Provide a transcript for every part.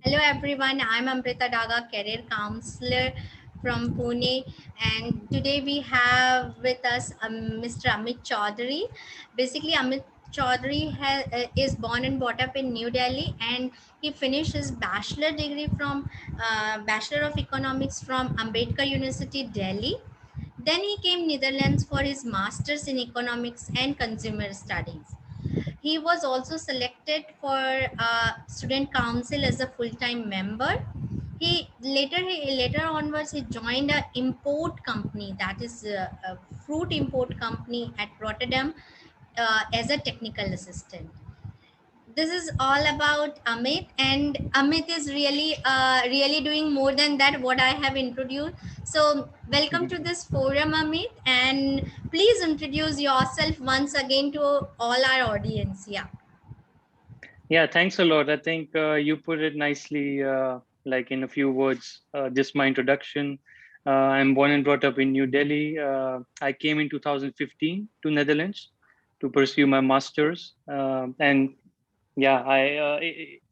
Hello everyone, I'm Amrita Daga, career counselor from Pune, and today we have with us Mr. Amit Chaudhary. Basically, Amit Chaudhary is born and brought up in New Delhi, and he finished his bachelor degree from Bachelor of Economics from Ambedkar University, Delhi. Then he came Netherlands for his masters in economics and consumer studies. He was also selected for student council as a full-time member. He later onwards he joined a import company, that is a fruit import company at Rotterdam, as a technical assistant. This is all about Amit, and Amit is really doing more than that what I have introduced. So welcome to Mhm. this forum, Amit, and please introduce yourself once again to all our audience. Yeah. Yeah, thanks a lot. I think you put it nicely, like in a few words. Just my introduction. I'm born and brought up in New Delhi. I came in 2015 to Netherlands to pursue my masters, and yeah,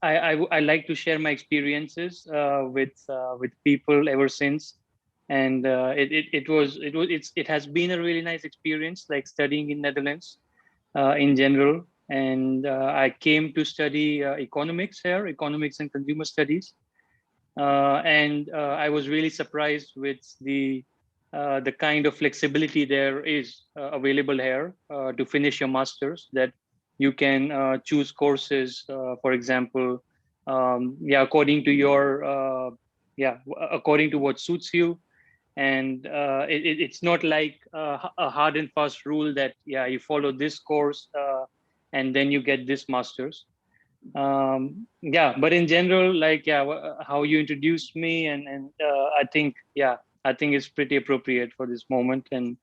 I like to share my experiences with people ever since, and it has been a really nice experience, like studying in Netherlands in general. And I came to study economics here, economics and consumer studies. And I was really surprised with the kind of flexibility there is available here to finish your masters. That you can choose courses, for example, according to according to what suits you. And it's not like a hard and fast rule that you follow this course and then you get this masters. But in general, like how you introduced me, and I think it's pretty appropriate for this moment. And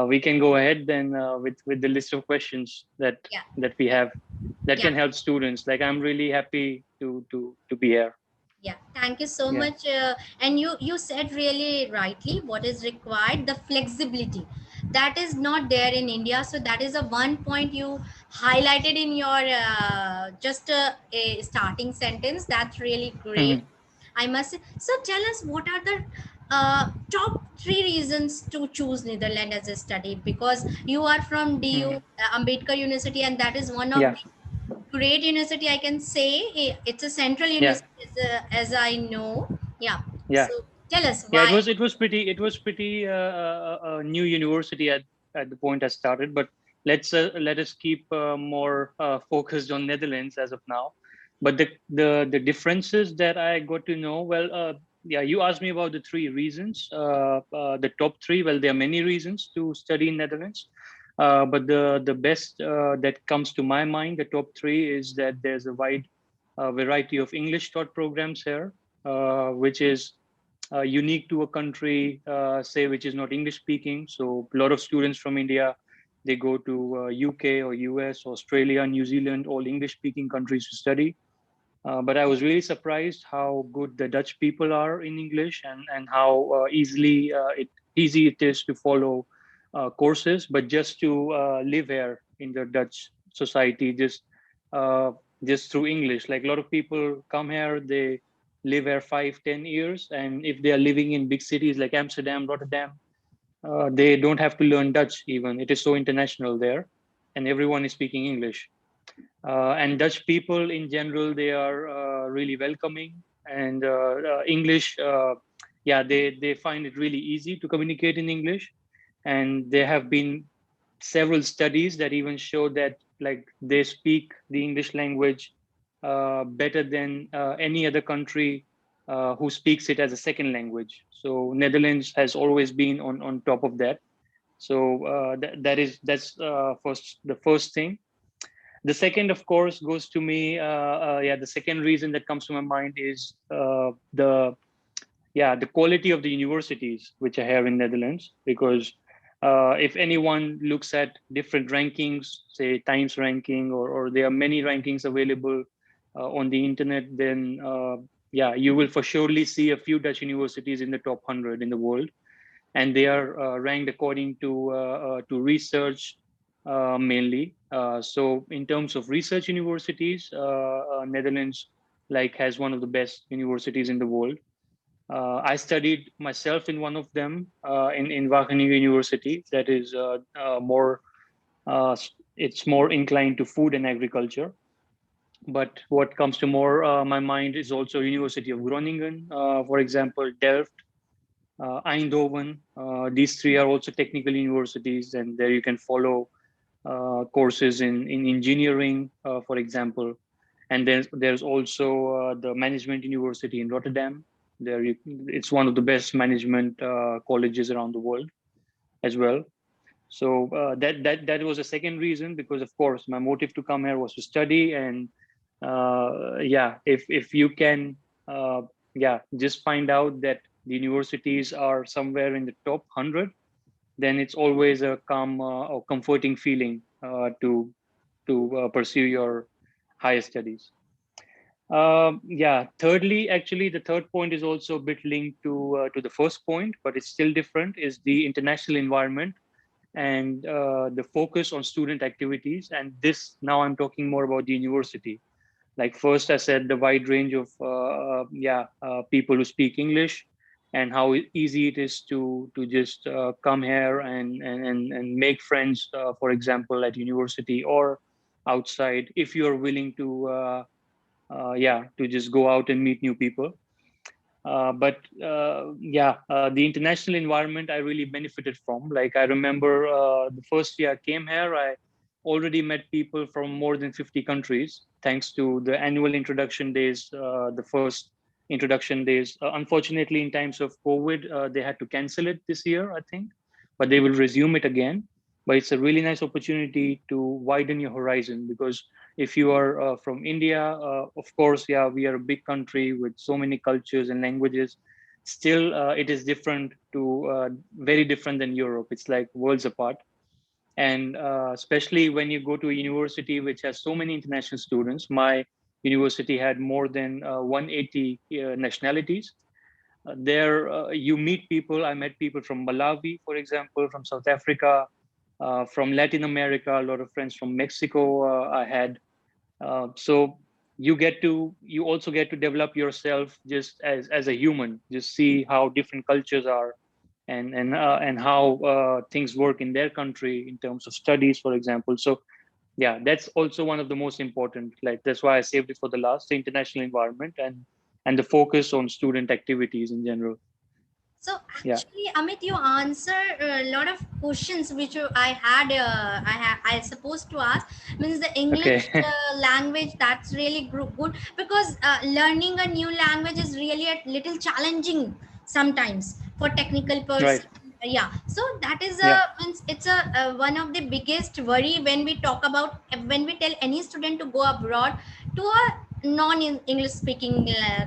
we can go ahead then with the list of questions Yeah. that we have that Yeah. can help students. Like, I'm really happy to be here. Yeah, thank you so Yeah. much. And you said really rightly what is required, the flexibility that is not there in India. So that is a one point you highlighted in your just a starting sentence. That's really great. Mhm. I must say. So tell us, what are the top three reasons to choose Netherlands as a study? Because you are from DU, Mhm. Ambedkar University, and that is one of Yeah. the great university, I can say. It's a central Yeah. university, as I know. Yeah. Yeah. So tell us Yeah, why. it was pretty a new university at the point I started, but let us keep more focused on Netherlands as of now. But the differences that I got to know, well, you asked me about the three reasons, the top three. Well, there are many reasons to study in Netherlands, but the best that comes to my mind, the top three, is that there's a wide variety of English taught programs here, which is unique to a country, say, which is not English speaking. So a lot of students from India, they go to UK or US, Australia, New Zealand, all English speaking countries to study. But I was really surprised how good the Dutch people are in English, and how easy it is to follow courses, but just to live here in the Dutch society, uh, just through English. Like, a lot of people come here, they live here 5, 10 years, and if they are living in big cities like Amsterdam, Rotterdam, they don't have to learn Dutch even. It is so international there, and everyone is speaking English. And Dutch people in general, they are really welcoming, and English. They find it really easy to communicate in English, and there have been several studies that even show that, like, they speak the English language better than any other country who speaks it as a second language. So Netherlands has always been on top of that. So that's first the first thing. The second, of course, goes to me. The second reason that comes to my mind is the quality of the universities which I have in Netherlands. Because if anyone looks at different rankings, say Times ranking, or there are many rankings available on the internet, then you will for surely see a few Dutch universities in the top 100 in the world, and they are ranked according to research mainly. So in terms of research universities, Netherlands like has one of the best universities in the world. I studied myself in one of them, in Wageningen University. That is more, it's more inclined to food and agriculture. But what comes to more my mind is also University of Groningen, for example, Delft, Eindhoven. These three are also technical universities, and there you can follow courses in engineering, for example. And there's also the Management University in Rotterdam. It's one of the best management colleges around the world as well. So that was a second reason, because of course my motive to come here was to study. And yeah, if you can yeah, just find out that the universities are somewhere in the top 100, then it's always a calm or comforting feeling to pursue your higher studies. Yeah. Thirdly, actually, the third point is also a bit linked to the first point, but it's still different. Is the international environment and the focus on student activities. And this, now I'm talking more about the university. Like first, I said the wide range of people who speak English, and how easy it is to just come here and make friends, for example, at university or outside, if you're willing to just go out and meet new people. But the international environment I really benefited from. Like I remember the first year I came here, I already met people from more than 50 countries, thanks to the annual introduction days, the first introduction days. Unfortunately, in times of COVID, they had to cancel it this year, I think, but they will resume it again. But it's a really nice opportunity to widen your horizon, because if you are from India, of course, yeah, we are a big country with so many cultures and languages. Still, it is different to very different than Europe. It's like worlds apart. And especially when you go to a university which has so many international students. My university had more than 180 nationalities. There, you meet people. I met people from Malawi, for example, from South Africa, from Latin America. A lot of friends from Mexico I had. So you also get to develop yourself just as a human, just see how different cultures are, and how things work in their country in terms of studies, for example. So yeah, that's also one of the most important. Like that's why I saved it for the last, the international environment and the focus on student activities in general. So Yeah. actually, Amit, you answer a lot of questions which I had. I supposed to ask. Means the English Okay. language, that's really good, because learning a new language is really a little challenging sometimes for technical person. Right. Yeah. So that is a Yeah. means it's a one of the biggest worry when we talk about, when we tell any student to go abroad to a non-English speaking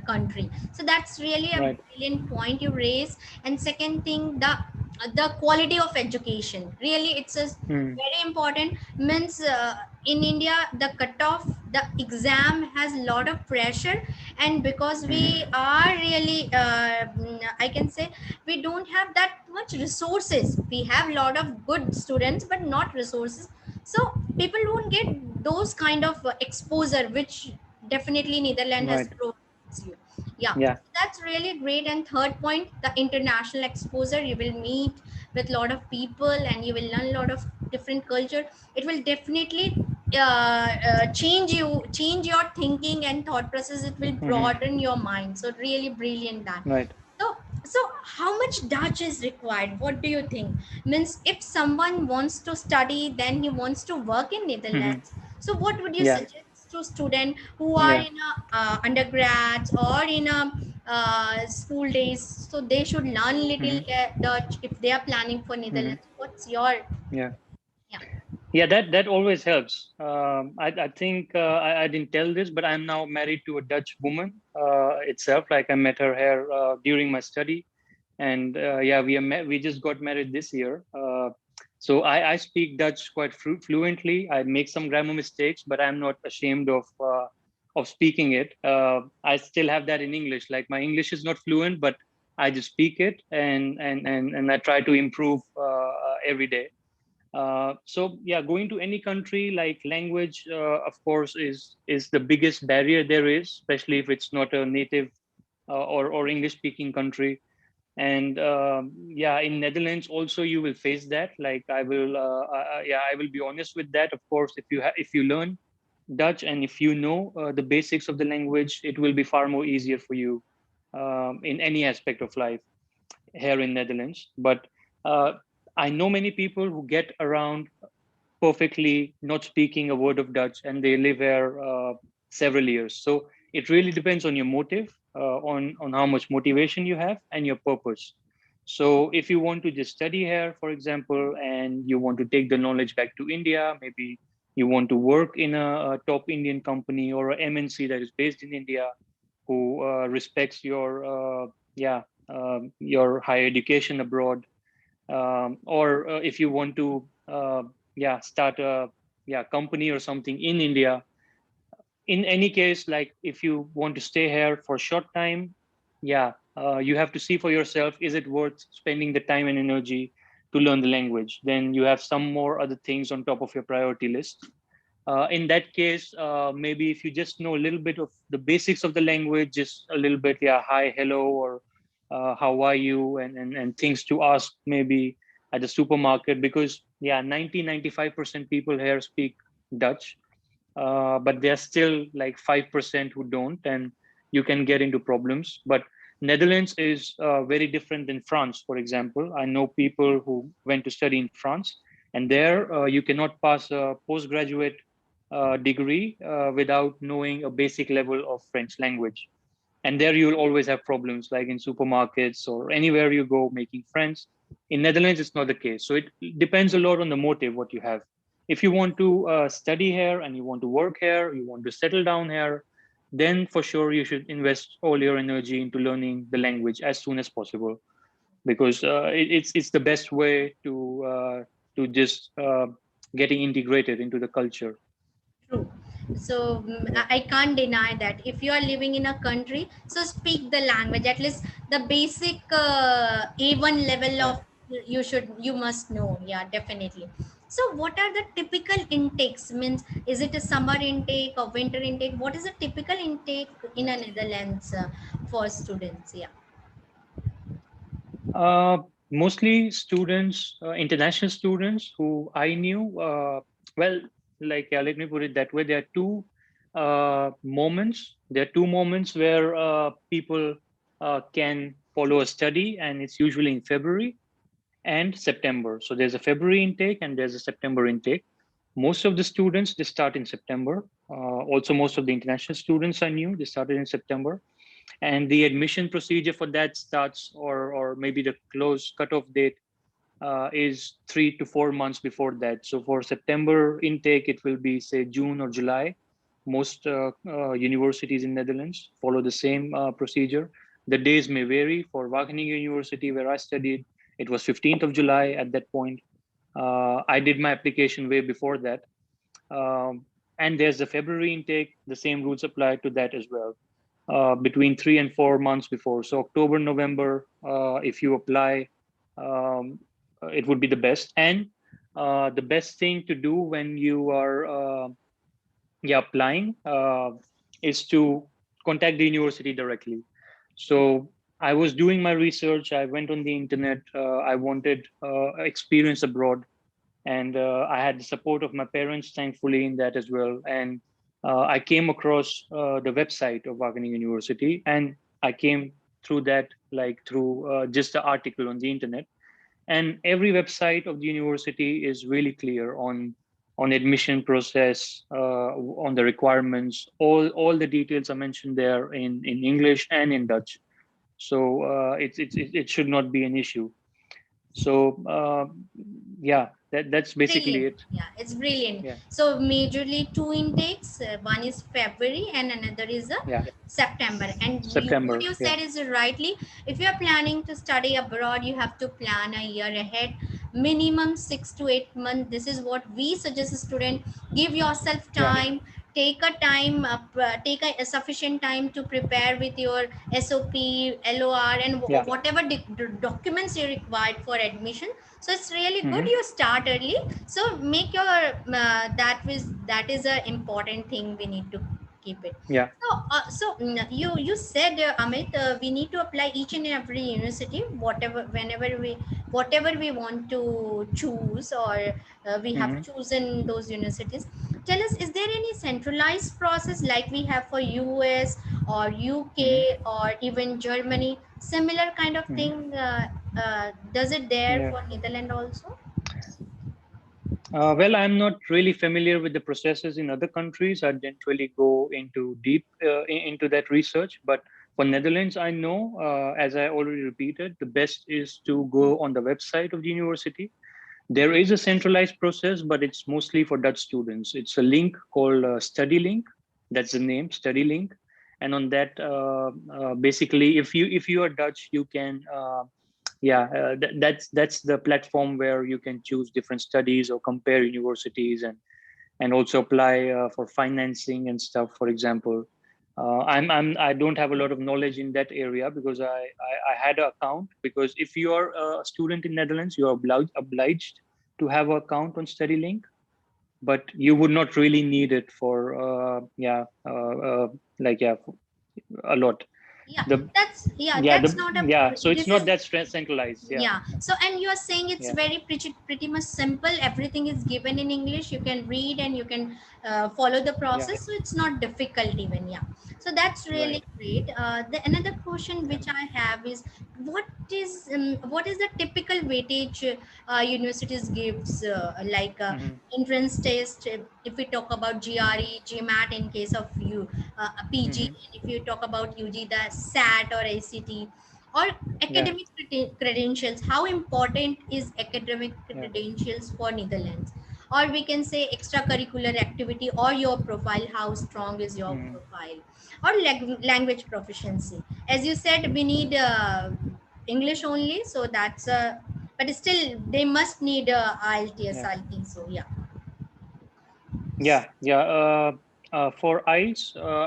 country. So that's really a Right. brilliant point you raise. And second thing, the quality of education, really it's a Mm. very important. Means in India, the cutoff, the exam has a lot of pressure. And because we Hmm. are really I can say, we don't have that much resources. We have a lot of good students but not resources. So people don't get those kind of exposure which definitely Netherlands has Right. provides you. Yeah, Yeah. that's really great. And third point, the international exposure, you will meet with a lot of people and you will learn a lot of different culture. It will definitely change your thinking and thought process. It will Hmm. broaden your mind. So really brilliant that. Right. So how much Dutch is required? What do you think? Means if someone wants to study, then he wants to work in Hmm. Netherlands, so what would you Yeah. suggest to students who are Yeah. in a undergrads or in a school days, so they should learn little Hmm. Dutch if they are planning for Hmm. Netherlands? What's your, Yeah. yeah? Yeah, that always helps. I think I didn't tell this, but I'm now married to a Dutch woman itself. Like I met her here during my study, and yeah, we just got married this year. So I speak Dutch quite fluently. I make some grammar mistakes, but I'm not ashamed of speaking it. I still have that in English. Like my English is not fluent, but I just speak it, and I try to improve every day. So yeah, going to any country, like language, of course, is the biggest barrier there is, especially if it's not a native or English speaking country. And yeah, in Netherlands also you will face that. Like I will be honest with that. Of course, if you learn Dutch and if you know the basics of the language, it will be far more easier for you in any aspect of life here in Netherlands. But uh, I know many people who get around perfectly not speaking a word of Dutch, and they live here several years. So it really depends on your motive, on how much motivation you have, and your purpose. So if you want to just study here, for example, and you want to take the knowledge back to India, maybe you want to work in a top Indian company or a MNC that is based in India, who respects your higher education abroad, or if you want to start a company or something in India. In any case, like if you want to stay here for a short time, you have to see for yourself, is it worth spending the time and energy to learn the language? Then you have some more other things on top of your priority list. In that case, maybe if you just know a little bit of the basics of the language, just a little bit, hi, hello, or how are you, and things to ask maybe at the supermarket, because 95% people here speak Dutch, but there's still like 5% who don't, and you can get into problems. But Netherlands is very different than France, for example. I know people who went to study in France, and there you cannot pass a postgraduate degree without knowing a basic level of French language. And there you'll always have problems, like in supermarkets or anywhere you go making friends. In Netherlands, it's not the case. So it depends a lot on the motive what you have. If you want to study here and you want to work here, you want to settle down here, then for sure you should invest all your energy into learning the language as soon as possible, because it's the best way to just getting integrated into the culture. True. So Yeah, I can't deny that if you are living in a country, so speak the language. At least the basic A1 level yeah. of you must know. Yeah, definitely. So what are the typical intakes? Means is it a summer intake or winter intake? What is the typical intake in a Netherlands for students? Yeah. Mostly students, international students who I knew. Well, like let me put it that way. There are two moments. There are two moments where people can follow a study, and it's usually in February and September. So there's a February intake and there's a September intake. Most of the students they start in September. Also, most of the international students I knew they started in September, and the admission procedure for that starts, or maybe the close cutoff date is 3 to 4 months before that. So for September intake, it will be say June or July. Most universities in Netherlands follow the same procedure. The days may vary. For Wageningen University, where I studied, it was 15th of July at that point. I did my application way before that. And there's the February intake. The same rules apply to that as well, between 3 and 4 months before. So October, November, if you apply, it would be the best. And the best thing to do when you are applying is to contact the university directly. So I was doing my research. I went on the internet. I wanted experience abroad, and I had the support of my parents, thankfully, in that as well. And I came across the website of Wageningen University, and I came through that like through just the article on the internet. And every website of the university is really clear on admission process, on the requirements. All the details are mentioned there in English and in Dutch. So it should not be an issue. So that's basically Brilliant. it. Yeah, it's brilliant. Yeah, So majorly two intakes. One is February and another is yeah. September. And what September. you Yeah, said is rightly. If you are planning to study abroad, you have to plan a year ahead, minimum 6 to 8 months. This is what we suggest a student. Give yourself yeah, time. take a time, take a sufficient time to prepare with your SOP, LOR, and Yeah. whatever documents you required for admission. So it's really good Hmm. you start early. So make your that is a important thing we need to keep it. Yeah. You said, Amit, we need to apply each and every university, whatever we want to choose, or we have Hmm. chosen those universities. Tell us, is there any centralized process like we have for US or Hmm. UK or even Germany? Similar kind of Hmm. thing, does it there Yeah. for Netherlands also? Well, I'm not really familiar with the processes in other countries. I didn't really go into deep into that research. But for Netherlands, I know, as I already repeated, the best is to go on the website of the university. There is a centralized process, but it's mostly for Dutch students. It's a link called Study Link. That's the name, Study Link. And on that, basically, if you are Dutch, you can that's the platform where you can choose different studies or compare universities, and also apply for financing and stuff, for example. I don't have a lot of knowledge in that area because I had an account, because if you are a student in Netherlands, you are obliged to have an account on StudyLink, but you would not really need it for like a lot. Yeah, The yeah that's the not a. yeah So it's This not is, that centralized. Yeah. yeah. So, and you are saying it's Yeah. very pretty much simple. Everything is given in English. You can read and you can follow the Yeah. process. So it's not difficult even. Yeah. So that's Right. really great. Another question Yeah. which I have is, what is the typical weightage universities gives, like Hmm. entrance test? If we talk about GRE, GMAT in case of you, PG, Hmm. and if you talk about UG, the SAT or ACT, or Yeah. academic credentials. How important is academic Yeah. credentials for Netherlands? Or we can say extracurricular activity or your profile, how strong is your Hmm. profile? Or language proficiency. As you said, we need English only, so that's but still they must need IELTS, Yeah. I think so. Yeah. Yeah. Yeah. For IELTS,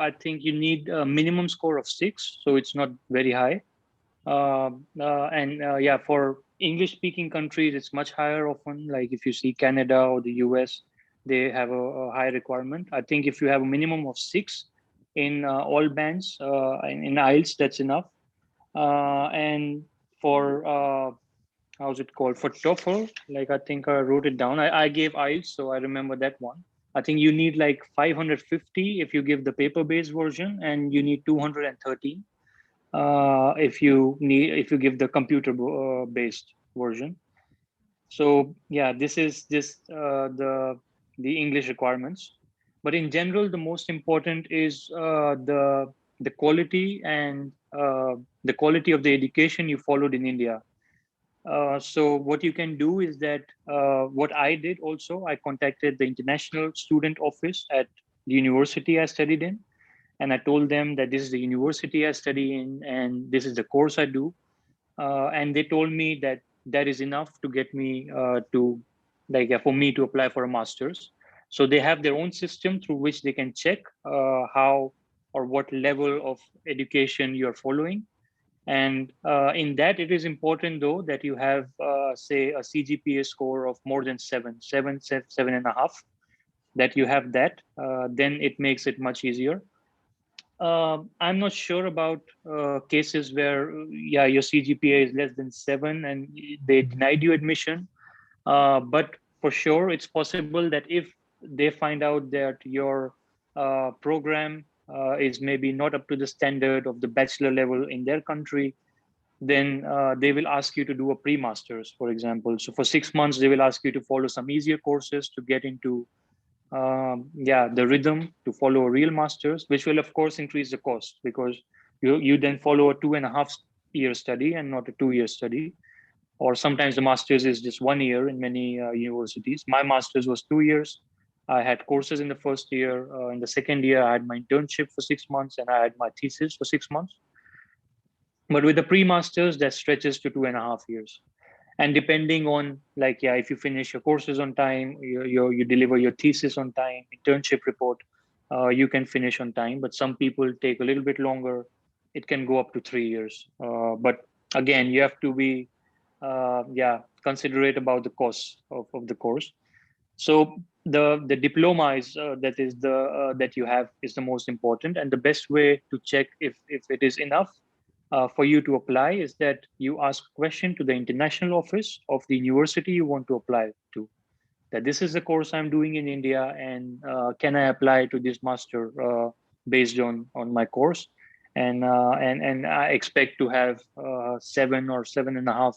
I think you need a minimum score of 6, so it's not very high. And Yeah, for English-speaking countries, it's much higher often. Like if you see Canada or the US, they have a high requirement. I think if you have a minimum of 6 in all bands in IELTS, that's enough. And for how's it called, for TOEFL, like I think I wrote it down. I gave IELTS, so I remember that one. I think you need like 550 if you give the paper-based version, and you need 213 if you give the computer based version. So yeah, this is just the English requirements. But in general, the most important is the quality and the quality of the education you followed in India. So what you can do is that what I did also, I contacted the international student office at the university I studied in, and I told them that this is the university I study in and this is the course I do. And they told me that that is enough to get me to for me to apply for a master's. So they have their own system through which they can check how or what level of education you're following. And in that, it is important though that you have, say, a CGPA score of more than 7.5. That you have that, then it makes it much easier. I'm not sure about cases where, yeah, your CGPA is less than 7 and they denied you admission. But for sure, it's possible that if they find out that your program is maybe not up to the standard of the bachelor level in their country, then they will ask you to do a pre-masters, for example. So for 6 months, they will ask you to follow some easier courses to get into the rhythm to follow a real masters, which will of course increase the cost because you then follow a 2.5 year study and not a 2 year study. Or sometimes the masters is just 1 year in many universities. My masters was 2 years. I had courses in the first year. In the second year, I had my internship for 6 months and I had my thesis for 6 months. But with the pre-masters, that stretches to 2.5 years. And depending on, like, yeah, if you finish your courses on time, you deliver your thesis on time, internship report, you can finish on time, but some people take a little bit longer. It can go up to 3 years. But again, you have to be considerate about the cost of the course. So the diploma is that you have is the most important, and the best way to check if it is enough for you to apply is that you ask question to the international office of the university you want to apply to, that this is the course I'm doing in India, and can I apply to this master based on my course, and I expect to have 7 or 7.5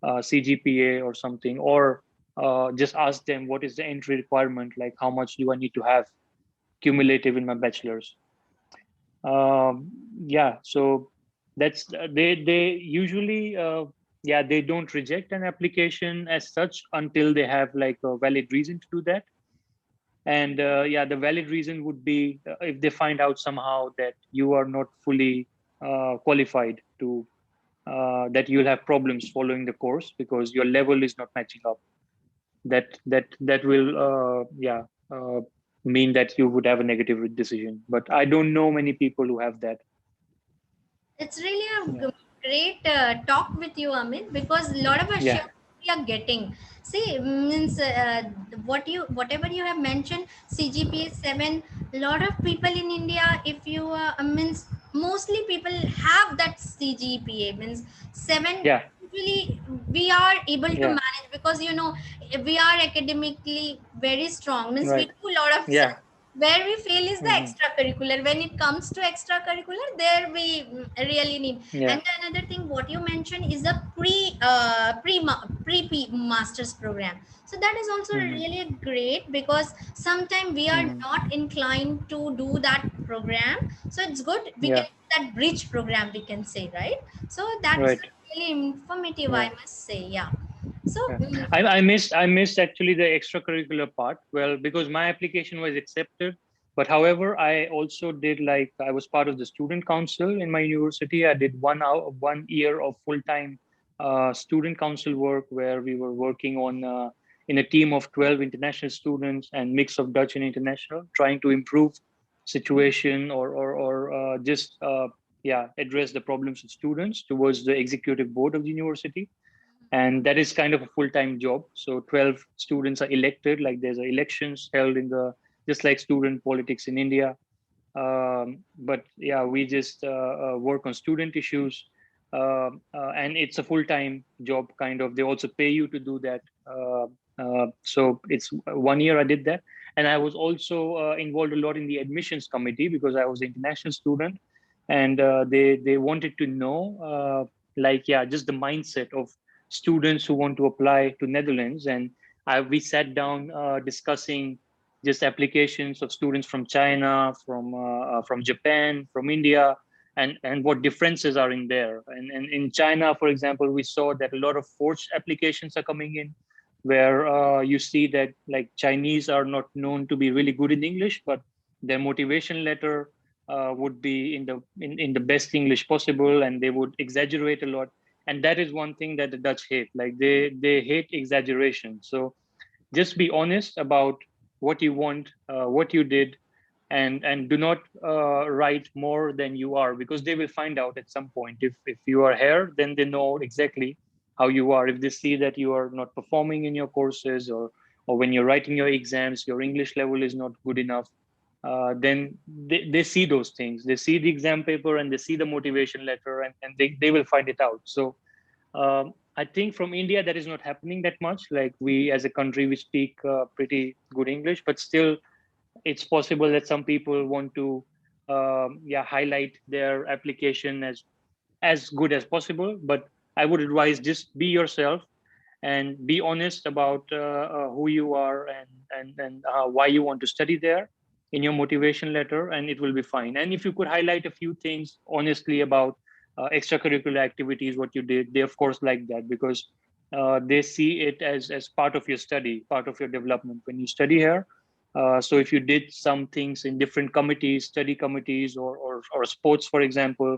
CGPA or something, or just ask them what is the entry requirement, like how much do I need to have cumulative in my bachelor's. So that's they usually they don't reject an application as such until they have like a valid reason to do that. And the valid reason would be if they find out somehow that you are not fully qualified to that you'll have problems following the course because your level is not matching up. That will mean that you would have a negative decision, but I don't know many people who have that. It's really a Yeah. great talk with you, Amit, because a lot of Yeah. assurance we are getting. See, means whatever you have mentioned, CGPA 7. A lot of people in India, if you means mostly people have that CGPA means 7. Yeah. Usually, we are able to Yeah. manage because we are academically very strong. Means we Right. do a lot of Yeah. where we fail is the Hmm. extracurricular. When it comes to extracurricular, there we really need. Yeah. And another thing what you mentioned is the pre masters program, so that is also Hmm. really great because sometimes we are Hmm. not inclined to do that program, so it's good we can Yeah. do that bridge program, we can say, right? So that's Right. really informative, I Yeah. must say. Yeah. So Yeah. I missed actually the extracurricular part. Well, because my application was accepted, but however, I also did like I was part of the student council in my university. I did 1 year of full time student council work where we were working on in a team of 12 international students and mix of Dutch and international, trying to improve situation or just address the problems of students towards the executive board of the university, and that is kind of a full-time job. So 12 students are elected, like there's elections held in the just like student politics in India. But yeah, we just work on student issues, and it's a full-time job kind of. They also pay you to do that. So it's 1 year I did that, and I was also involved a lot in the admissions committee because I was an international student, and they wanted to know just the mindset of students who want to apply to Netherlands, and we sat down discussing just applications of students from China, from Japan, from India, and what differences are in there. And in China, for example, we saw that a lot of forged applications are coming in, where you see that like Chinese are not known to be really good in English, but their motivation letter would be in the best English possible, and they would exaggerate a lot. And that is one thing that the Dutch hate. Like they hate exaggeration. So just be honest about what you want, what you did, and do not write more than you are, because they will find out at some point. If you are here, then they know exactly how you are. If they see that you are not performing in your courses, or when you're writing your exams your English level is not good enough, then they see those things. They see the exam paper and they see the motivation letter, and they will find it out. So I think from India that is not happening that much. Like we as a country, we speak pretty good English, but still it's possible that some people want to highlight their application as good as possible. But I would advise just be yourself and be honest about who you are, and why you want to study there in your motivation letter, and it will be fine. And if you could highlight a few things honestly about extracurricular activities, what you did, they of course like that, because they see it as part of your study, part of your development when you study here. So if you did some things in different committees, study committees, or sports, for example,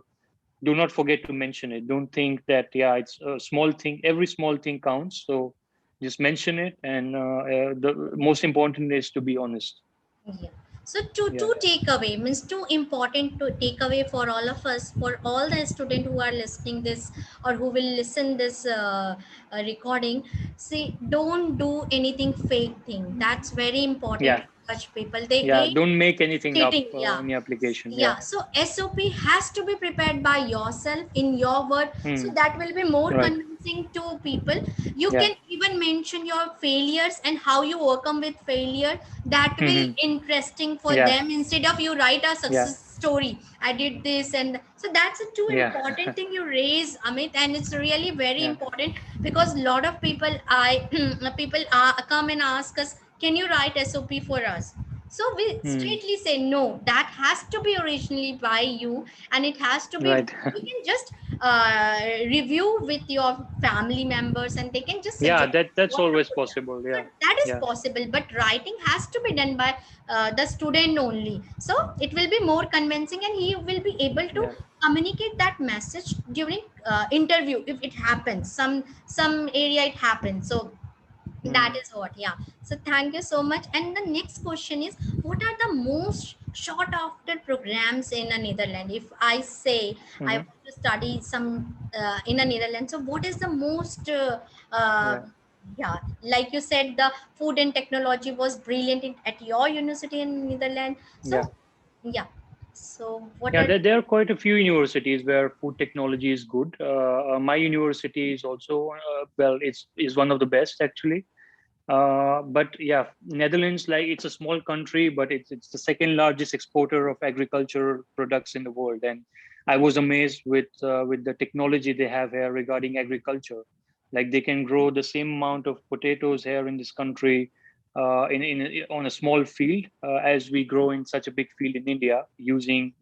do not forget to mention it. Don't think that it's a small thing. Every small thing counts. So just mention it, and the most important is to be honest. yeah. So two Yeah. takeaway means two important to takeaway for all of us, for all the students who are listening this or who will listen this recording. See, don't do anything fake thing. That's very important Yeah. to such people. They Yeah. hate Don't make anything up cheating. Yeah. in the application. Yeah. Yeah, so SOP has to be prepared by yourself in your word, so Hmm. that will be more Right. convincing to people. You Yeah. can even mention your failures and how you overcome with failure. That will Hmm. interesting for Yeah. them, instead of you write a Yeah. success story, I did this. And so that's a too Yeah. important thing you raise, Amit, and it's really very Yeah. important, because a lot of people I people come and ask us, can you write SOP for us? So we Hmm. straightly say no, that has to be originally by you, and it has to be, Right. you can just review with your family members and they can just Yeah. suggest That's what to always put down. possible. So Yeah. that is Yeah. possible, but writing has to be done by the student only. So it will be more convincing and he will be able to Yeah. communicate that message during interview if it happens, some area it happens. So that Hmm. is what, yeah. So thank you so much. And the next question is, what are the most short after programs in a Netherlands? If I say I Hmm. want to study some in a Netherlands, so what is the most uh, Yeah. yeah, like you said, the food and technology was brilliant at your university in Netherlands. Yeah. So yeah, so what Yeah, are, there are quite a few universities where food technology is good. My university is also well, it's is one of the best actually. But yeah, Netherlands, like it's a small country, but it's the second largest exporter of agricultural products in the world. And I was amazed with the technology they have here regarding agriculture. Like they can grow the same amount of potatoes here in this country in on a small field as we grow in such a big field in India using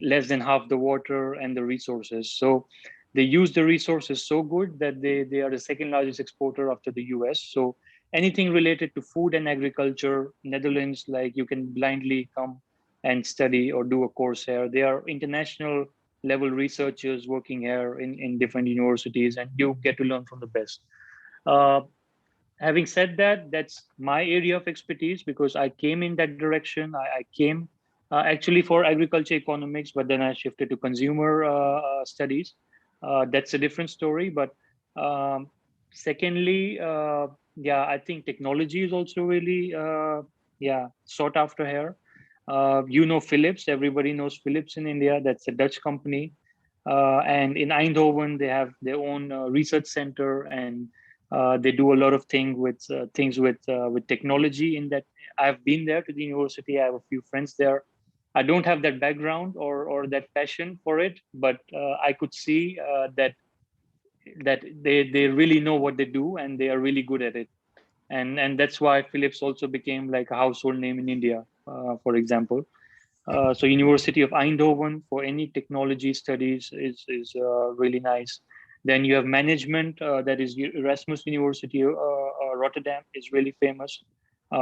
less than half the water and the resources. So they use the resources so good that they are the second largest exporter after the US. So anything related to food and agriculture, Netherlands, like you can blindly come and study or do a course here. They are international level researchers working here in different universities, and you get to learn from the best. Uh, Having said that, that's my area of expertise because I came in that direction. I came actually for agriculture economics, but then I shifted to consumer studies. That's a different story. But um, secondly, yeah, I think technology is also really yeah, sought after here. You know Philips, everybody knows Philips in India. That's a Dutch company. And in Eindhoven, they have their own research center, and they do a lot of things with technology. In that, I've been there to the university. I have a few friends there. I don't have that background or that passion for it, but I could see that they really know what they do and they are really good at it. And that's why Philips also became like a household name in India, for example. So University of Eindhoven for any technology studies is really nice. Then you have management, that is Erasmus University, Rotterdam is really famous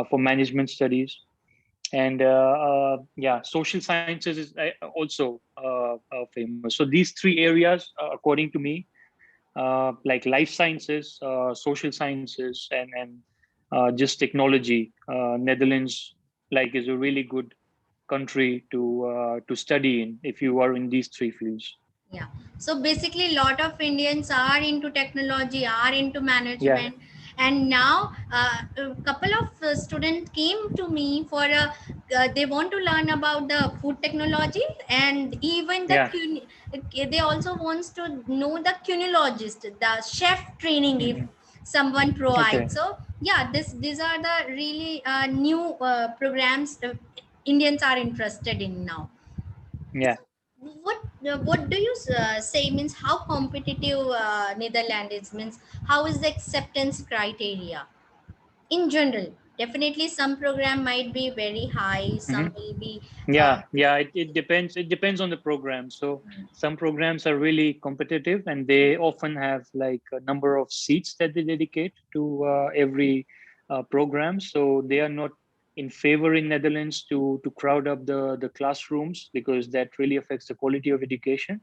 for management studies. And yeah, social sciences is also famous. So these three areas, according to me, like life sciences, social sciences, and just technology, Netherlands like is a really good country to study in if you are in these three fields. yeah. So basically, a lot of Indians are into technology, are into Yeah, management, and now a couple of students came to me for a. They want to learn about the food technology, and even the yeah. they also wants to know the cunologist, the chef training if Mhm. someone Okay. provides. So yeah, this these are the really new programs Indians are interested in now. Yeah. What do you say means how competitive Netherlands is, means how is the acceptance criteria in general? Definitely some program might be very high, some Mhm. will be Yeah, yeah. It depends. It depends on the program. So some programs are really competitive, and they often have like a number of seats that they dedicate to every program. So they are not in favor in Netherlands to crowd up the classrooms because that really affects the quality of education.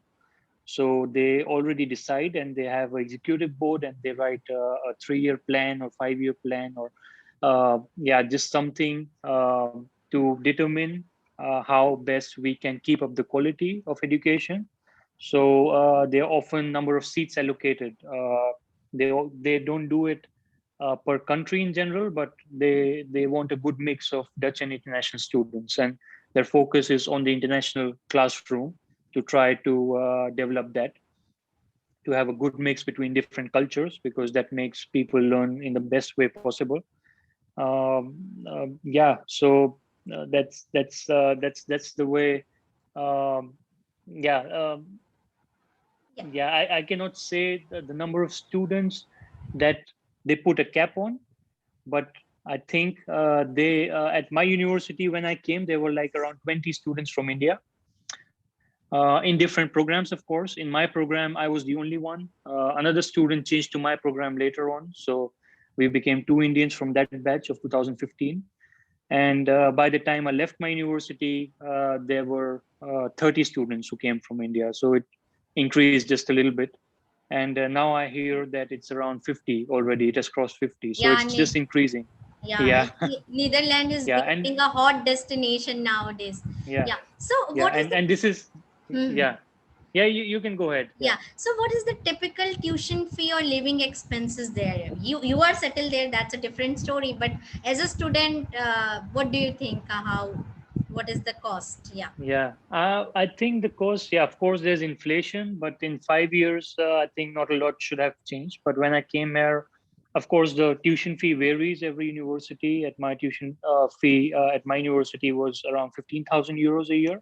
So they already decide, and they have an executive board, and they write a 3-year plan or 5-year plan, or yeah, just something. to determine how best we can keep up the quality of education. So there are often number of seats allocated. They don't do it per country in general, but they want a good mix of Dutch and international students, and their focus is on the international classroom to try to develop that, to have a good mix between different cultures, because that makes people learn in the best way possible. Yeah, so that's the way. Um, yeah, Yeah. yeah. I cannot say the number of students that they put a cap on, but I think they at my university when I came, there were like around 20 students from India in different programs. Of course, in my program, I was the only one. Another student changed to my program later on, so we became two Indians from that batch of 2015. And by the time I left my university, there were 30 students who came from India. So it increased just a little bit. And now I hear that it's around 50 already. It has crossed 50. So Yeah, it's just increasing. yeah, Yeah. Netherlands is Yeah. And becoming a hot destination nowadays. yeah. Yeah. So Yeah. what is the And this is, hmm, yeah. Yeah. You can go ahead. Yeah. yeah, so what is the typical tuition fee or living expenses there? You are settled there, that's a different story. But as a student, what do you think? How what is the cost? Yeah. Yeah, I think the cost, yeah, of course, there's inflation, but in 5 years, I think not a lot should have changed. But when I came here, of course, the tuition fee varies every university. At my tuition fee at my university was around 15,000 euros a year.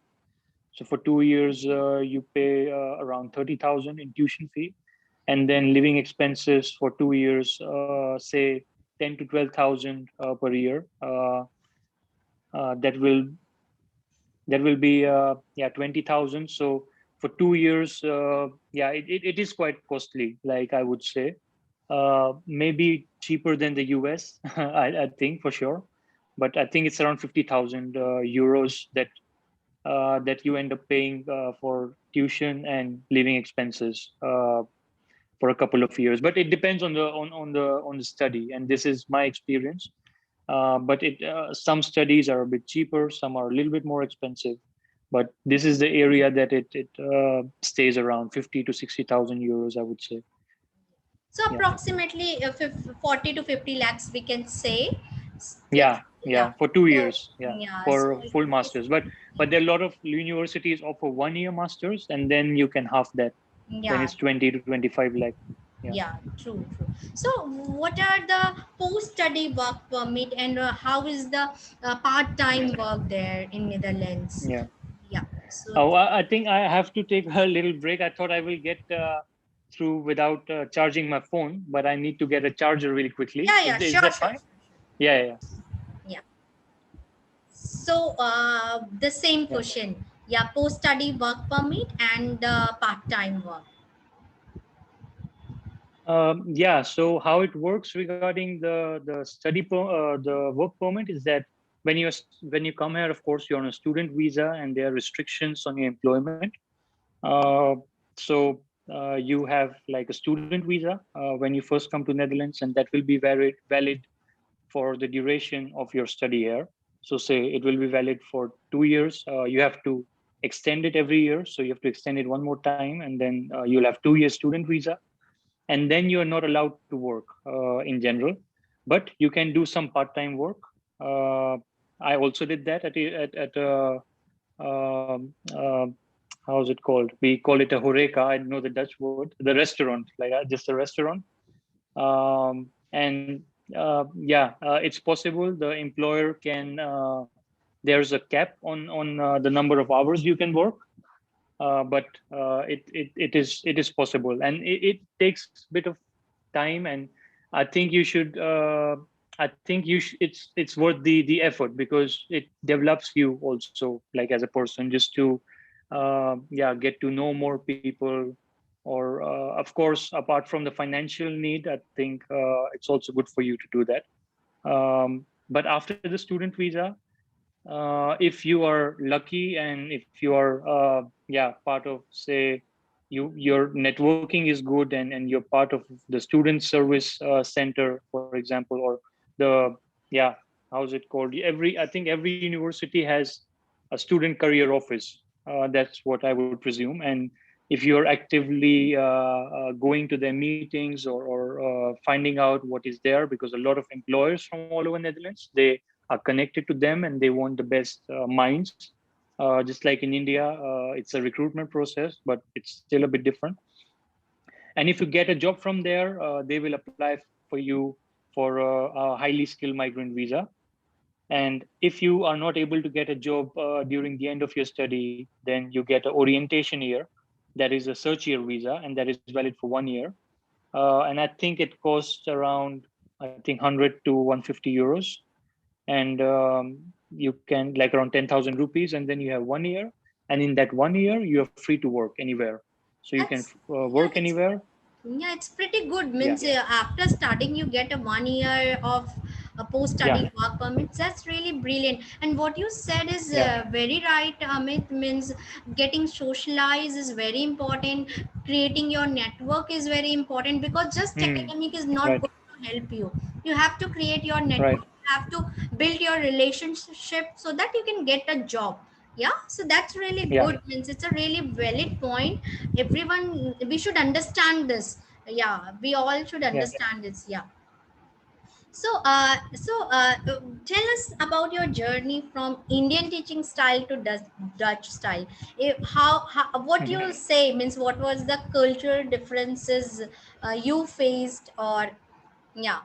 So for 2 years, you pay around 30,000 in tuition fee, and then living expenses for 2 years, say 10 to 12,000 per year. That will be yeah 20,000. So for 2 years, yeah, it is quite costly. Like I would say, maybe cheaper than the US. I think for sure, but I think it's around 50,000 euros that you end up paying for tuition and living expenses for a couple of years. But it depends on the study, and this is my experience. But some studies are a bit cheaper, some are a little bit more expensive. But this is the area that it stays around 50 to 60,000 euros, I would say. So Yeah, approximately 40 to 50 lakhs, we can say. If yeah, yeah, yeah. For two so years, yeah, yeah, so for full masters. But there are a lot of universities offer 1 year masters, and then you can half that when yeah, it's 20 to 25 lakh. Yeah, yeah, true, true. So, what are the post-study work permit and how is the part-time work there in Netherlands? yeah. Yeah. So, Oh, I think I have to take a little break. I thought I will get through without charging my phone, but I need to get a charger really quickly. yeah, yeah, Is sure, that sure, fine? Yeah, yeah, yeah. So, the same yeah. question. Yeah, post-study work permit and part-time work. Yeah. So how it works regarding the work permit is that when you come here, of course, you're on a student visa, and there are restrictions on your employment. Uh, so you have like a student visa when you first come to Netherlands, and that will be valid for the duration of your study here. So say it will be valid for 2 years. You have to extend it every year. So you have to extend it one more time, and then you'll have 2 years student visa, and then you are not allowed to work in general, but you can do some part-time work. uh, I also did that at um, uh, how's it called, we call it a horeca, I don't know the Dutch word, the restaurant, like just a restaurant. And yeah, it's possible the employer can there's a cap on the number of hours you can work, but it is possible, and it takes a bit of time. And I think you should it's worth the effort, because it develops you also, like as a person, just to yeah, get to know more people. Or of course, apart from the financial need, I think it's also good for you to do that. But after the student visa, if you are lucky, and if you are yeah, part of, say, your networking is good, and you're part of the student service center, for example, or the yeah how's it called? I think every university has a student career office. That's what I would presume. And if you're actively going to their meetings, or finding out what is there, because a lot of employers from all over Netherlands, they are connected to them and they want the best minds. Just like in India, it's a recruitment process, but it's still a bit different. And if you get a job from there, they will apply for you for a highly skilled migrant visa. And if you are not able to get a job during the end of your study, then you get an orientation year. That is a search year visa, and that is valid for 1 year. And I think it costs around, I think, 100 to 150 euros. And you can, like, around 10,000 rupees, and then you have 1 year. And in that 1 year, you are free to work anywhere. So you can That's yeah, work anywhere. yeah, it's pretty good. Yeah, Means after studying, you get a 1 year of a yeah, post-study work permit. That's really brilliant. And what you said is yeah. very right, Amit. Means getting socialized is very important. Creating your network is very important, because just Hmm. academic is not Right, going to help you. You have to create your right. network. You have to build your relationship so that you can get a job. Yeah, so that's really Yeah, good. Means it's a really valid point. Everyone, we should understand this. Yeah, we all should yeah. understand this. Yeah. Tell us about your journey from Indian teaching style to Dutch style. How what Mhm. you say means, what was the cultural differences you faced, or yeah,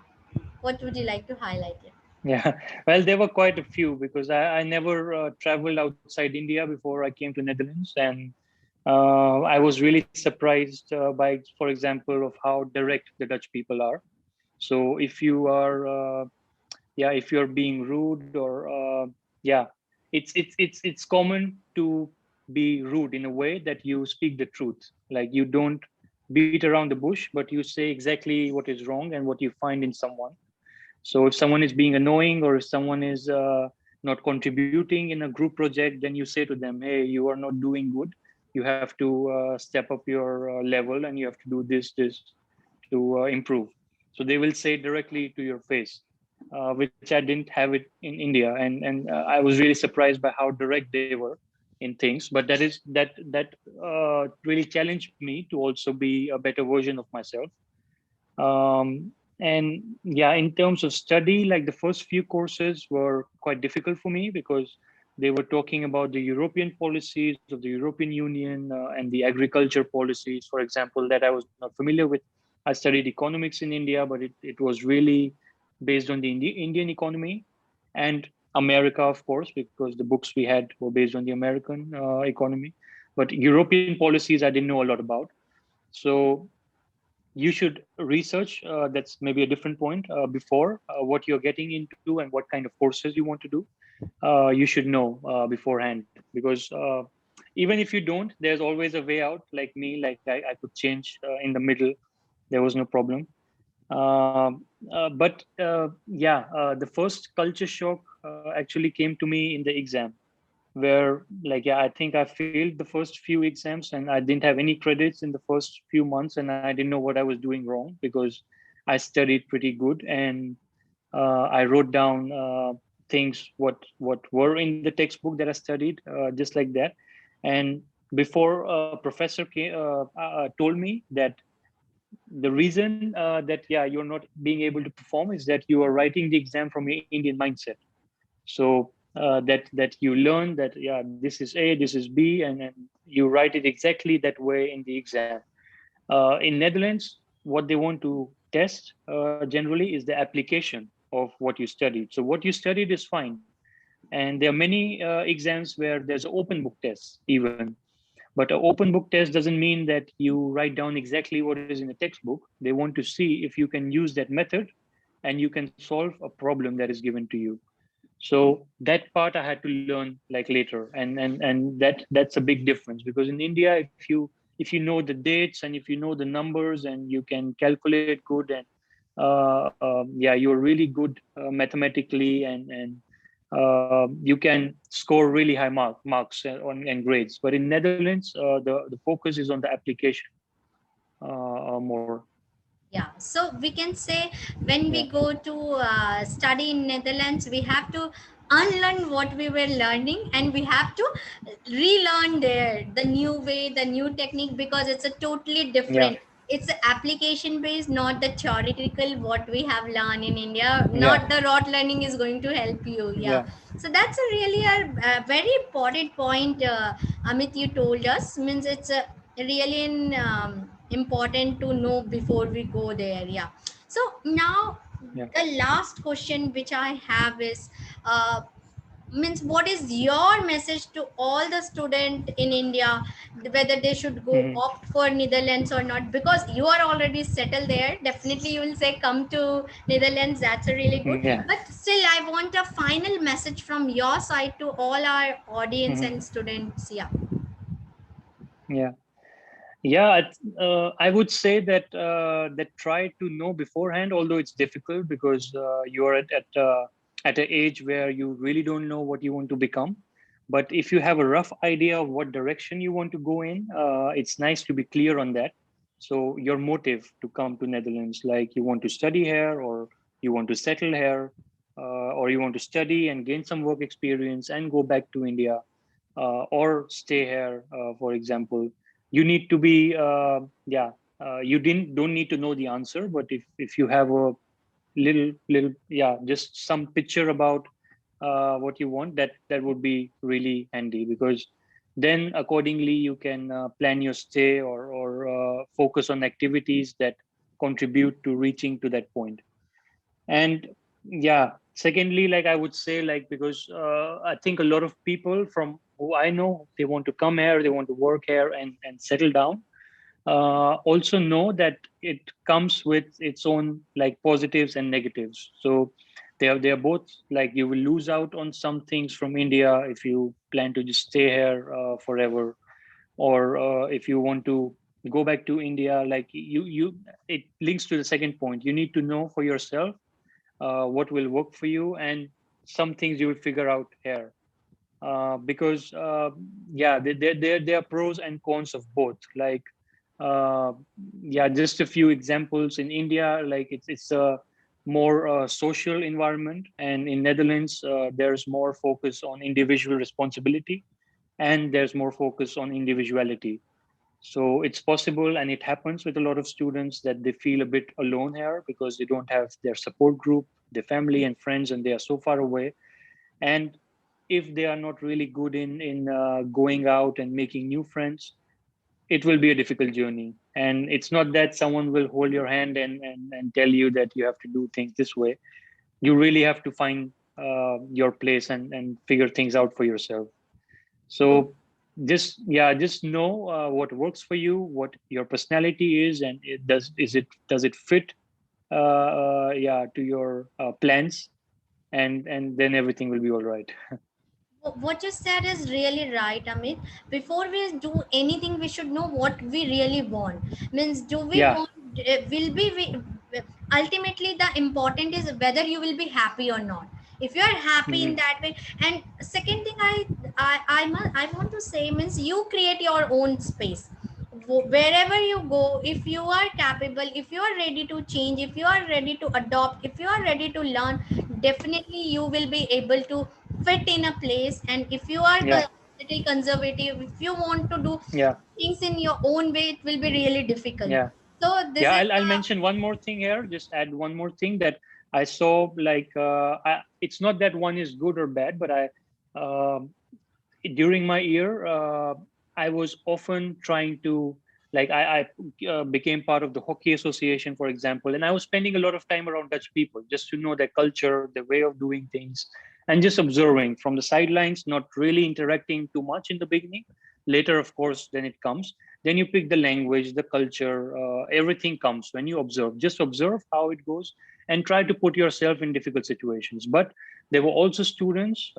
what would you like to highlight it? Yeah, well, there were quite a few, because I never traveled outside India before I came to Netherlands. And I was really surprised by, for example, of how direct the Dutch people are. So if you are, yeah, if you're being rude, or yeah, it's common to be rude in a way that you speak the truth. Like, you don't beat around the bush, but you say exactly what is wrong and what you find in someone. So if someone is being annoying, or if someone is not contributing in a group project, then you say to them, hey, you are not doing good. You have to step up your level, and you have to do this to improve. So they will say directly to your face, which I didn't have it in India. And I was really surprised by how direct they were in things. But that really challenged me to also be a better version of myself. And yeah, in terms of study, like, the first few courses were quite difficult for me, because they were talking about the European policies of the European Union, and the agriculture policies, for example, that I was not familiar with. I studied economics in India, but it was really based on the Indian economy and America, of course, because the books we had were based on the American economy. But European policies I didn't know a lot about. So you should research, that's maybe a different point, before what you're getting into and what kind of courses you want to do. You should know beforehand, because even if you don't, there's always a way out. Like me, like, I could change in the middle. There was no problem. But yeah, the first culture shock actually came to me in the exam, where, like, yeah, I think I failed the first few exams, and I didn't have any credits in the first few months, and I didn't know what I was doing wrong, because I studied pretty good. And I wrote down things what were in the textbook that I studied, just like that. And before, a professor told me that the reason that, yeah, you're not being able to perform is that you are writing the exam from your Indian mindset. So that you learn that, yeah, this is A, this is B, and you write it exactly that way in the exam. In Netherlands, what they want to test generally is the application of what you studied. So what you studied is fine, and there are many exams where there's an open book test even. But an open book test doesn't mean that you write down exactly what is in the textbook. They want to see if you can use that method and you can solve a problem that is given to you. So that part I had to learn, like, later. And that's a big difference, because in India, if you know the dates, and if you know the numbers, and you can calculate good, and yeah, you're really good mathematically, and you can score really high marks and grades. But in Netherlands, the focus is on the application more. Yeah, so we can say when we Yeah, go to study in Netherlands, we have to unlearn what we were learning, and we have to relearn there the new way, the new technique, because it's a totally yeah, different. It's application based, not the theoretical what we have learned in India. yeah, Not the rote learning is going to help you. Yeah, yeah, so that's a really a very important point, Amit, you told us. Means it's a really important to know before we go there. Yeah, so now yeah. the last question which I have is, uh, means what is your message to all the student in India, whether they should go Hmm. opt for Netherlands or not? Because you are already settled there, definitely you will say come to Netherlands, that's a really good. Yeah. But still I want a final message from your side to all our audience Hmm. and students. Yeah. Yeah. Yeah, I would say that try to know beforehand, although it's difficult because you are at an age where you really don't know what you want to become. But if you have a rough idea of what direction you want to go in, it's nice to be clear on that. So your motive to come to Netherlands, like you want to study here, or you want to settle here, or you want to study and gain some work experience and go back to India, or stay here, for example. You need to be you didn't don't need to know the answer, but if you have a little just some picture about what you want, that would be really handy, because then accordingly you can plan your stay, or focus on activities that contribute to reaching to that point. And yeah, secondly, like I would say, like, because I think a lot of people from who I know, they want to come here, they want to work here and settle down, also know that it comes with its own like positives and negatives. So they are both, like, you will lose out on some things from India if you plan to just stay here forever, or if you want to go back to India, like you it links to the second point. You need to know for yourself what will work for you, and some things you will figure out here, because there are pros and cons of both. Like, uh, yeah, just a few examples. In India, like, it's a more social environment, and in Netherlands there's more focus on individual responsibility, and there's more focus on individuality. So it's possible, and it happens with a lot of students, that they feel a bit alone here because they don't have their support group, their family and friends, and they are so far away. And if they are not really good in going out and making new friends, it will be a difficult journey. And it's not that someone will hold your hand and tell you that you have to do things this way. You really have to find your place and figure things out for yourself. So just know what works for you, what your personality is, and does it fit to your plans, and then everything will be all right. What you said is really right, Amit. Before we do anything, we should know what we really want. Means, do we Yeah. want, will be we, ultimately the important is whether you will be happy or not. If you are happy in Hmm. that way. And second thing, I want to say, means you create your own space. Wherever you go, if you are capable, if you are ready to change, if you are ready to adopt, if you are ready to learn, definitely you will be able to fit in a place. And if you are Yeah. little conservative, if you want to do Yeah. things in your own way, it will be really difficult. Yeah. So this Yeah, is I'll mention one more thing here. Just add one more thing that I saw. Like, it's not that one is good or bad, but um during my year, I was often trying to, like, I became part of the hockey association, for example, and I was spending a lot of time around Dutch people just to know their culture, their way of doing things, and just observing from the sidelines, not really interacting too much in the beginning. Later, of course, then it comes. Then you pick the language, the culture, everything comes when you observe. Just observe how it goes and try to put yourself in difficult situations. But there were also students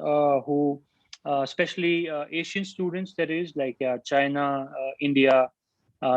who especially Asian students, that is, like China, India,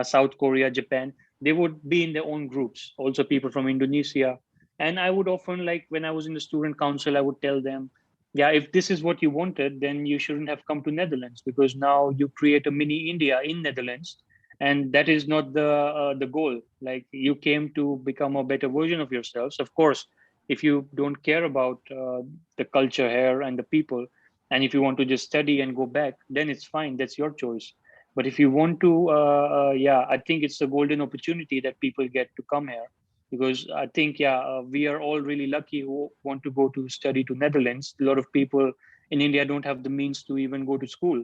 South Korea, Japan. They would be in their own groups. Also, people from Indonesia. And I would often, like, when I was in the student council, I would tell them, yeah, if this is what you wanted, then you shouldn't have come to Netherlands, because now you create a mini India in Netherlands, and that is not the goal. Like, you came to become a better version of yourselves. Of course, if you don't care about the culture here and the people, and if you want to just study and go back, then it's fine, that's your choice. But if you want to, yeah, I think it's a golden opportunity that people get to come here, because I think, yeah, we are all really lucky who want to go to study to Netherlands. A lot of people in India don't have the means to even go to school.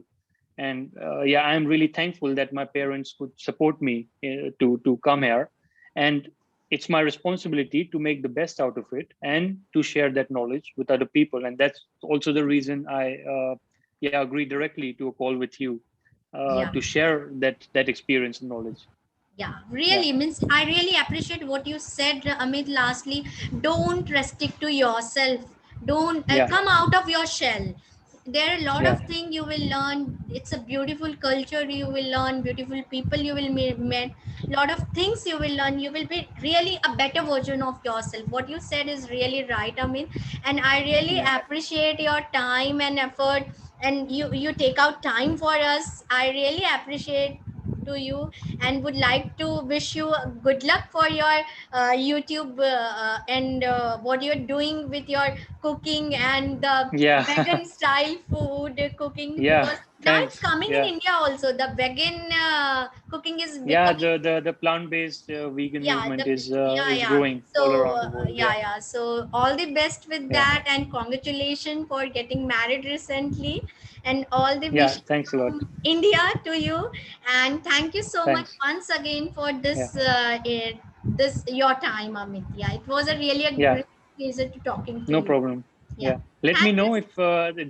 And yeah, I'm really thankful that my parents could support me to come here. And it's my responsibility to make the best out of it and to share that knowledge with other people. And that's also the reason I yeah, agree directly to a call with you, Yeah. to share that experience and knowledge. Yeah, Yeah, really means I really appreciate what you said, Amit. Lastly, don't restrict to yourself. Don't yeah, come out of your shell. There are a lot yeah, of things you will learn. It's a beautiful culture you will learn, beautiful people you will meet, lot of things you will learn. You will be really a better version of yourself. What you said is really right, Amit, and I really yeah, appreciate your time and effort, and you take out time for us. I really appreciate to you, and would like to wish you good luck for your YouTube, and what you're doing with your cooking and the yeah. vegan style food cooking, Yeah, because now it's thanks. coming in Yeah, India also. The vegan cooking is yeah, becoming. the plant-based vegan Yeah, movement the, is yeah. growing all So around the world. yeah, Yeah, yeah. So all the best with yeah, that, and congratulations for getting married recently, and all the yeah, wishes thanks a lot. from India to you. And thank you so much Thanks. once again for Yeah, this your time, Amit. Yeah, it was a really a yeah, great pleasure to talking to no you. problem. Yeah, Yeah, let me thank you. know if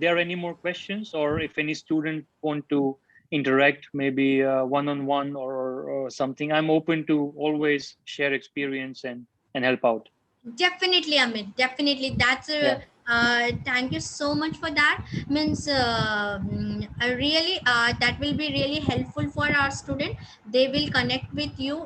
there are any more questions, or if any student want to interact, maybe one-on-one, or something. I'm open to always share experience and help out. Definitely, Amit. Definitely. That's Yeah, a. Thank you so much for that. Means really that will be really helpful for our student. They will connect with you